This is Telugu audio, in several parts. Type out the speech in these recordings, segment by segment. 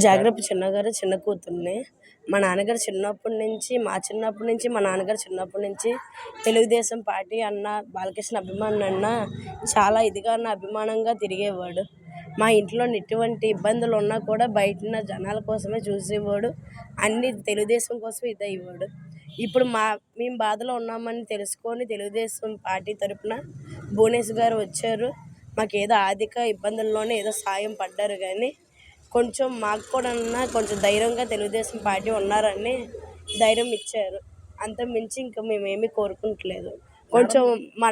జాగ్రత్త చిన్నగారు చిన్న కూతుర్ని. మా నాన్నగారు చిన్నప్పటి నుంచి మా నాన్నగారు చిన్నప్పటి నుంచి తెలుగుదేశం పార్టీ అన్న, బాలకృష్ణ అభిమాని అన్న చాలా ఇదిగా అభిమానంగా తిరిగేవాడు. మా ఇంట్లో ఎటువంటి ఇబ్బందులు ఉన్నా కూడా బయట జనాల కోసమే చూసేవాడు. అన్ని తెలుగుదేశం కోసం ఇదయ్యేవాడు. ఇప్పుడు మేము బాధలో ఉన్నామని తెలుసుకొని తెలుగుదేశం పార్టీ తరపున భువనేశ్వర్ గారు వచ్చారు. మాకేదో ఆర్థిక ఇబ్బందుల్లోనే ఏదో సాయం పడ్డారు కానీ కొంచెం మాకు కూడా కొంచెం ధైర్యంగా తెలుగుదేశం పార్టీ ఉన్నారని ధైర్యం ఇచ్చారు. అంతకు మించి ఇంకా మేమేమీ కోరుకుంటలేదు. కొంచెం మా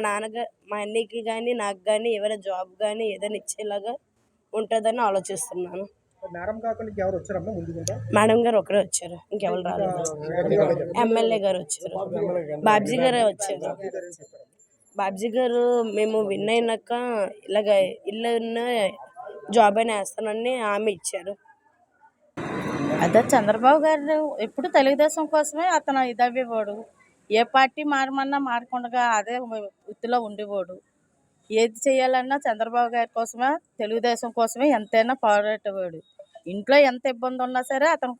అన్నయ్యకి కానీ నాకు కానీ ఏమైనా జాబ్ కానీ ఏదైనా ఇచ్చేలాగా ఉంటుందని ఆలోచిస్తున్నాను. మేడం గారు ఒకరే వచ్చారు, ఇంకెవరు రాలేదు. ఎమ్మెల్యే గారు వచ్చారు, బాబ్జీ గారే వచ్చారు. బాబ్జీ గారు మేము విన్ అయినాక ఇలాగ ఇల్లు జాబ్ అయినా వేస్తానని హామీ ఇచ్చారు. అదే చంద్రబాబు గారు ఎప్పుడు తెలుగుదేశం కోసమే అతను ఇదవ్వేవాడు. ఏ పార్టీ మారమన్నా మారకుండా అదే వృత్తిలో ఉండేవాడు. ఏది చేయాలన్నా చంద్రబాబు గారి కోసమే, తెలుగుదేశం కోసమే ఎంతైనా పోరాడేవాడు. ఇంట్లో ఎంత ఇబ్బంది ఉన్నా సరే అతను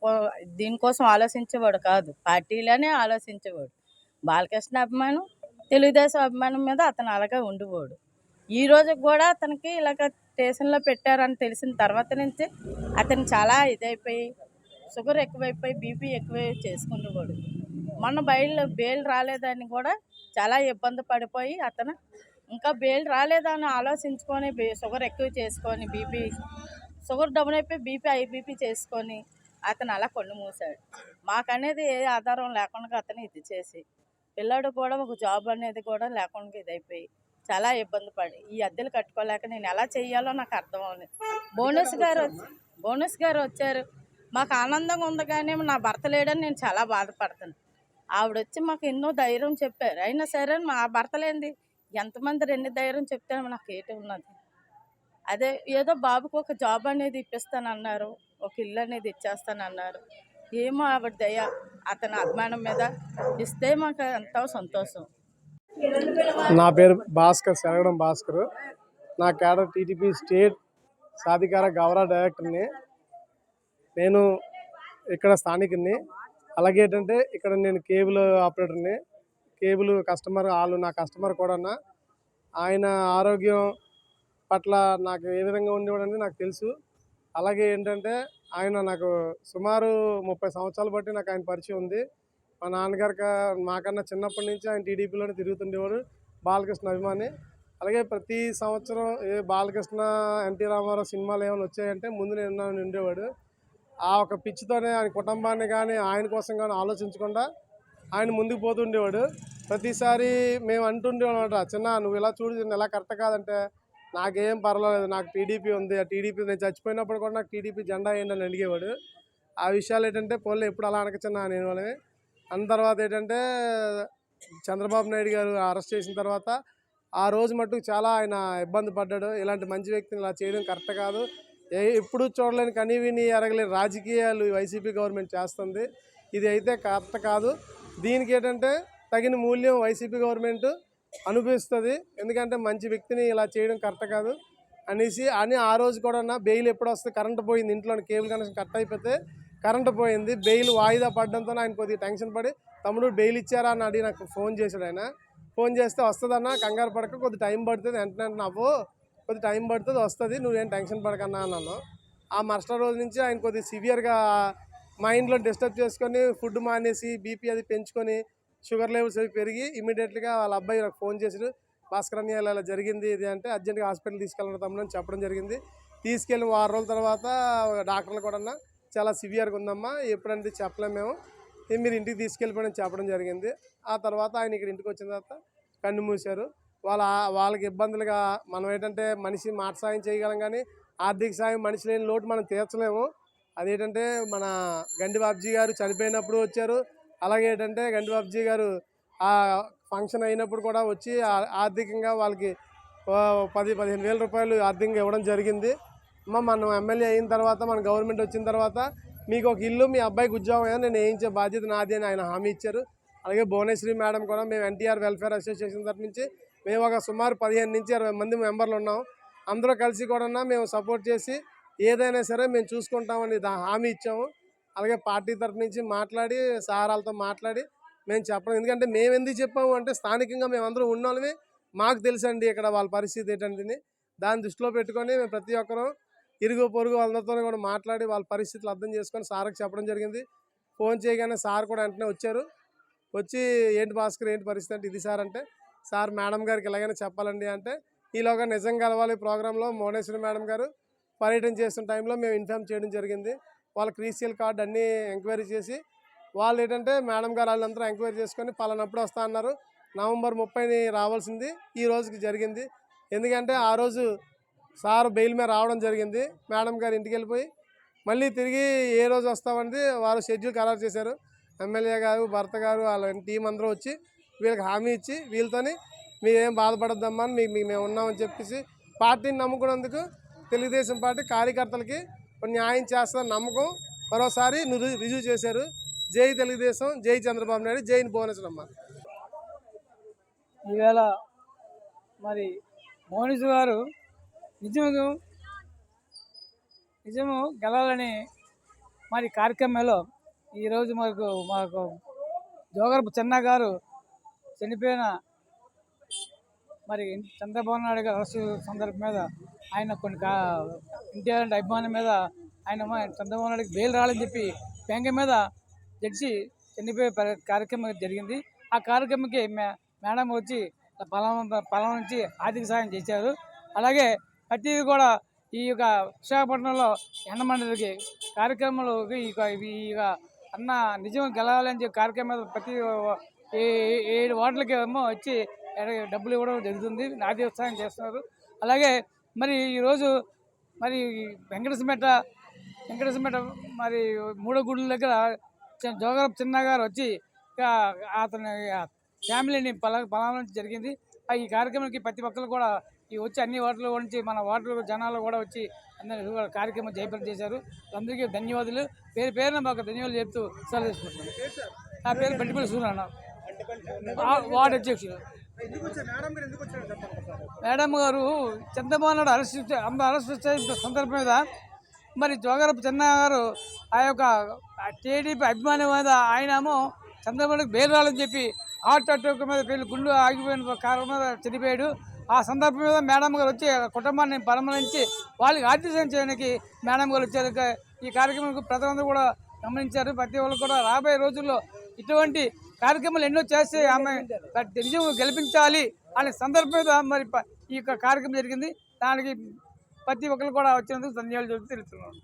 దీనికోసం ఆలోచించేవాడు కాదు, పార్టీలోనే ఆలోచించేవాడు. బాలకృష్ణ అభిమానం, తెలుగుదేశం అభిమానం మీద అతను అలాగే ఉండేవాడు. ఈ రోజు కూడా అతనికి ఇలాగ స్టేషన్లో పెట్టారని తెలిసిన తర్వాత నుంచి అతను చాలా ఇదైపోయి షుగర్ ఎక్కువైపోయి బీపీ ఎక్కువ చేసుకునేవాడు. మొన్న బెయిల్ రాలేదని కూడా చాలా ఇబ్బంది పడిపోయి అతను ఇంకా బెయిల్ రాలేదని ఆలోచించుకొని షుగర్ ఎక్కువ చేసుకొని షుగర్ డౌన్ అయిపోయి హై బీపీ చేసుకొని అతను అలా కళ్ళు మూసాడు. మాకనేది ఏ ఆధారం లేకుండా అతను ఇది చేసి పిల్లాడు కూడా ఒక జాబ్ అనేది కూడా లేకుండా ఇదైపోయి చాలా ఇబ్బంది పడి ఈ అద్దెలు కట్టుకోలేక నేను ఎలా చెయ్యాలో నాకు అర్థం అవ్వలేదు. బోనస్ గారు వచ్చారు, మాకు ఆనందంగా ఉంది కానీ నా భర్త లేడని నేను చాలా బాధపడుతాను. ఆవిడ వచ్చి మాకు ఎన్నో ధైర్యం చెప్పారు. అయినా సరే మా భర్త లేనిది ఎంతమంది ఎన్ని ధైర్యం చెప్తే నాకు ఏటి ఉన్నది. అదే ఏదో బాబుకు ఒక జాబ్ అనేది ఇప్పిస్తానన్నారు, ఒక ఇల్లు అనేది ఇచ్చేస్తానన్నారు. ఏమో ఆవిడ దయ అతని అభిమానం మీద ఇస్తే మాకు ఎంతో సంతోషం. నా పేరు భాస్కర్, శరగడం భాస్కర్. నా క్యాడర్ టీడీపీ స్టేట్ సాధికార గౌరవ డైరెక్టర్ని. నేను ఇక్కడ స్థానికుని. అలాగే ఏంటంటే ఇక్కడ నేను కేబుల్ ఆపరేటర్ని. కేబుల్ కస్టమర్ నా కస్టమర్ కూడా. ఆయన ఆరోగ్యం పట్ల నాకు ఏ విధంగా ఉండేవాడని నాకు తెలుసు. అలాగే ఏంటంటే ఆయన నాకు సుమారు 30 సంవత్సరాలు బట్టి నాకు ఆయన పరిచయం ఉంది. మా నాన్నగారు మాకన్నా చిన్నప్పటి నుంచి ఆయన టీడీపీలోనే తిరుగుతుండేవాడు. బాలకృష్ణ అభిమాని. అలాగే ప్రతి సంవత్సరం బాలకృష్ణ, ఎన్టీ రామారావు సినిమాలు ఏమైనా వచ్చాయంటే ముందు నేను ఉండేవాడు. ఆ ఒక పిచ్చితోనే ఆయన కుటుంబాన్ని కానీ ఆయన కోసం కానీ ఆలోచించకుండా ఆయన ముందుకు పోతుండేవాడు. ప్రతిసారి మేము అంటుండేవాడు అనమాట, చిన్న నువ్వు ఇలా చూడు, ఎలా కరెక్ట్ కాదంటే నాకేం పర్వాలేదు, నాకు టీడీపీ ఉంది, ఆ టీడీపీ నేను చచ్చిపోయినప్పుడు కూడా నాకు టీడీపీ జెండా వేయండి అని అడిగేవాడు. ఆ విషయాలు ఏంటంటే పోలే ఎప్పుడు అలా అనకచిన్న నేను వాళ్ళని. అన్న తర్వాత ఏంటంటే చంద్రబాబు నాయుడు గారు అరెస్ట్ చేసిన తర్వాత ఆ రోజు మట్టుకు చాలా ఆయన ఇబ్బంది పడ్డాడు. ఇలాంటి మంచి వ్యక్తిని ఇలా చేయడం కరెక్ట్ కాదు, ఎప్పుడు చూడలేని కనీవిని ఎరగలేని రాజకీయాలు వైసీపీ గవర్నమెంట్ చేస్తుంది, ఇది అయితే కరెక్ట్ కాదు. దీనికి ఏంటంటే తగిన మూల్యం వైసీపీ గవర్నమెంట్ అనుభవిస్తుంది. ఎందుకంటే మంచి వ్యక్తిని ఇలా చేయడం కరెక్ట్ కాదు అనేసి ఆ రోజు కూడా బెయిల్ ఎప్పుడు వస్తే కరెంటు పోయింది, ఇంట్లో కేబుల్ కనెక్షన్ కట్ అయిపోతే కరెంటు పోయింది. బెయిల్ వాయిదా పడడంతో ఆయన కొద్దిగా టెన్షన్ పడి తమ్ముడు బెయిల్ ఇచ్చారా అని అడిగి నాకు ఫోన్ చేశాడు. ఆయన ఫోన్ చేస్తే వస్తుందన్నా, కంగారు పడక, కొద్ది టైం పడుతుంది, వెంటనే నవ్వు కొద్ది టైం పడుతుంది, వస్తుంది, నువ్వేం టెన్షన్ పడకన్నా అన్నాను. ఆ మరుసటి రోజు నుంచి ఆయన కొద్దిగా సివియర్గా మైండ్లో డిస్టర్బ్ చేసుకొని ఫుడ్ మానేసి బీపీ అది పెంచుకొని షుగర్ లెవెల్స్ అవి పెరిగి ఇమీడియట్గా వాళ్ళ అబ్బాయి నాకు ఫోన్ చేశాడు, భాస్కర్ అన్నయ్య ఇలా జరిగింది ఇది అంటే అర్జెంట్గా హాస్పిటల్ తీసుకెళ్ళడం తమ్ముడని చెప్పడం జరిగింది. తీసుకెళ్ళి 6 రోజుల తర్వాత డాక్టర్లు కూడా చాలా సివియర్గా ఉందమ్మా, ఎప్పుడంటే చెప్పలేము మేము, మీరు ఇంటికి తీసుకెళ్ళిపోయిన చెప్పడం జరిగింది. ఆ తర్వాత ఆయన ఇక్కడ ఇంటికి వచ్చిన తర్వాత కన్ను మూశారు. వాళ్ళకి ఇబ్బందులుగా మనం ఏంటంటే మనిషి మాట సాయం చేయగలం కానీ ఆర్థిక సాయం మనిషి లేని లోటు మనం తీర్చలేము. అదేంటంటే మన గండి బాబ్జీ గారు చనిపోయినప్పుడు వచ్చారు. అలాగే ఏంటంటే గండి బాబ్జీ గారు ఆ ఫంక్షన్ అయినప్పుడు కూడా వచ్చి ఆర్థికంగా వాళ్ళకి 10-15 వేల రూపాయలు ఆర్థికంగా ఇవ్వడం జరిగింది. మనం ఎమ్మెల్యే అయిన తర్వాత మన గవర్నమెంట్ వచ్చిన తర్వాత మీకు ఒక ఇల్లు మీ అబ్బాయికి ఉద్యోగం నేను వేయించే బాధ్యత నాది అని ఆయన హామీ ఇచ్చారు. అలాగే భువనేశ్వరి మేడం కూడా మేము ఎన్టీఆర్ వెల్ఫేర్ అసోసియేషన్ తరఫు నుంచి మేము ఒక సుమారు 15 నుంచి 20 మంది మెంబర్లు ఉన్నాం. అందరూ కలిసి కూడా మేము సపోర్ట్ చేసి ఏదైనా సరే మేము చూసుకుంటామని హామీ ఇచ్చాము. అలాగే పార్టీ తరఫు నుంచి మాట్లాడి సార్ వాళ్ళతో మాట్లాడి మేము చెప్పడం. ఎందుకంటే మేము ఎందుకు చెప్పాము అంటే స్థానికంగా మేమందరం ఉన్నోళ్ళమే, మాకు తెలుసండి ఇక్కడ వాళ్ళ పరిస్థితి ఏంటంటే. దాన్ని దృష్టిలో పెట్టుకొని మేము ప్రతి ఒక్కరూ ఇరుగు పొరుగు వాళ్ళతో కూడా మాట్లాడి వాళ్ళ పరిస్థితులు అర్థం చేసుకొని సార్కి చెప్పడం జరిగింది. ఫోన్ చేయగానే సార్ కూడా వెంటనే వచ్చారు. వచ్చి ఏంటి భాస్కర్ ఏంటి పరిస్థితి అంటే ఇది సార్ అంటే, సార్ మేడం గారికి ఇలాగైనా చెప్పాలండి అంటే, ఈలోగా నిజం కలవాలి ప్రోగ్రాంలో మౌనేశ్వరి మేడం గారు పర్యటన చేస్తున్న టైంలో మేము ఇన్ఫామ్ చేయడం జరిగింది. వాళ్ళ క్రీసియల్ కార్డు అన్నీ ఎంక్వైరీ చేసి వాళ్ళు ఏంటంటే మేడం గారు వాళ్ళందరూ ఎంక్వైరీ చేసుకొని పలానప్పుడు వస్తా అన్నారు. నవంబర్ 30ని రావాల్సింది ఈ రోజుకి జరిగింది. ఎందుకంటే ఆ రోజు సార్ బెయిల్ మీద రావడం జరిగింది. మేడం గారు ఇంటికి వెళ్ళిపోయి మళ్ళీ తిరిగి ఏ రోజు వస్తామంటే వారు షెడ్యూల్ ఖరారు చేశారు. ఎమ్మెల్యే గారు భర్త గారు వాళ్ళ టీం అందరూ వచ్చి వీళ్ళకి హామీ ఇచ్చి వీళ్ళతోని మీరేం బాధపడద్దమ్మా అని మీకు మేము ఉన్నామని చెప్పేసి పార్టీని నమ్ముకున్నందుకు తెలుగుదేశం పార్టీ కార్యకర్తలకి న్యాయం చేస్తారని నమ్మకం మరోసారి రుజువు చేశారు. జై తెలుగుదేశం, జై చంద్రబాబు నాయుడు, జై భువనేశ్వరమ్మ. ఈవేళ మరి మౌనేశ్వర్ గారు నిజము గెలాలని మరి కార్యక్రమంలో ఈరోజు మాకు జోగరపు చెన్న గారు చనిపోయిన మరి చంద్రబాబు నాయుడు గారు అరెస్టు సందర్భం మీద ఆయన కొన్ని ఎన్టీఆర్ అభిమానం మీద ఆయన చంద్రబాబు నాయుడుకి బెయిల్ రావాలని చెప్పి బ్యాంక్ మీద జడ్జి చనిపోయే కార్యక్రమం జరిగింది. ఆ కార్యక్రమంకి మేడం వచ్చి పొలం నుంచి ఆర్థిక సహాయం చేశారు. అలాగే ప్రతిదీ కూడా ఈ యొక్క విశాఖపట్నంలో ఎండమండలికి కార్యక్రమంలో ఈ అన్న నిజం గెలవాలని చెప్పి కార్యక్రమం మీద ప్రతి 7 వార్డులకి ఏమో వచ్చి డబ్బులు ఇవ్వడం జరుగుతుంది. ఆర్థిక సహాయం చేస్తున్నారు. అలాగే మరి ఈరోజు మరి వెంకటేశ్వర మరి 3 గుడుల దగ్గర జోగరపు చిన్న గారు వచ్చి అతని ఫ్యామిలీని పలానా జరిగింది. ఈ కార్యక్రమానికి ప్రతి ఒక్కరు కూడా వచ్చి అన్ని వార్డుల నుంచి మన వార్డుల జనాలు కూడా వచ్చి అందరూ కార్యక్రమం జయప్రదం చేశారు. అందరికీ ధన్యవాదాలు. పేరున మాకు ధన్యవాదాలు చెప్తూ సెలవు తీసుకుంటున్నాను. నా పేరు బండిపల్లి సూర్యనారాయణ, వార్డు అధ్యక్షుడు. మేడం గారు చంద్రబాబు నాయుడు అరెస్ట్ సందర్భం మీద మరి జోగరపు చెన్న గారు ఆ యొక్క టీడీపీ అభిమానం మీద ఆయనేమో చంద్రబాబుకి బెయిల్ రావాలని చెప్పి హార్ట్ అటాక్ మీద పెళ్లి గుండె ఆగిపోయిన కారణం మీద చనిపోయాడు. ఆ సందర్భం మీద మేడం గారు వచ్చి కుటుంబాన్ని పరామర్శించి వాళ్ళకి ఆర్థిక సాయం చేయడానికి మేడం గారు వచ్చారు. ఈ కార్యక్రమం ప్రజలందరూ కూడా గమనించారు. ప్రతి ఒక్కరు కూడా రాబోయే రోజుల్లో ఇటువంటి కార్యక్రమాలు ఎన్నో చేస్తే ఆమె నిజం గెలిపించాలి అనే సందర్భం మీద మరి ఈ యొక్క కార్యక్రమం జరిగింది. దానికి ప్రతి ఒక్కరు కూడా వచ్చినందుకు ధన్యవాదాలు చెబుతూ తెలుస్తున్నాను.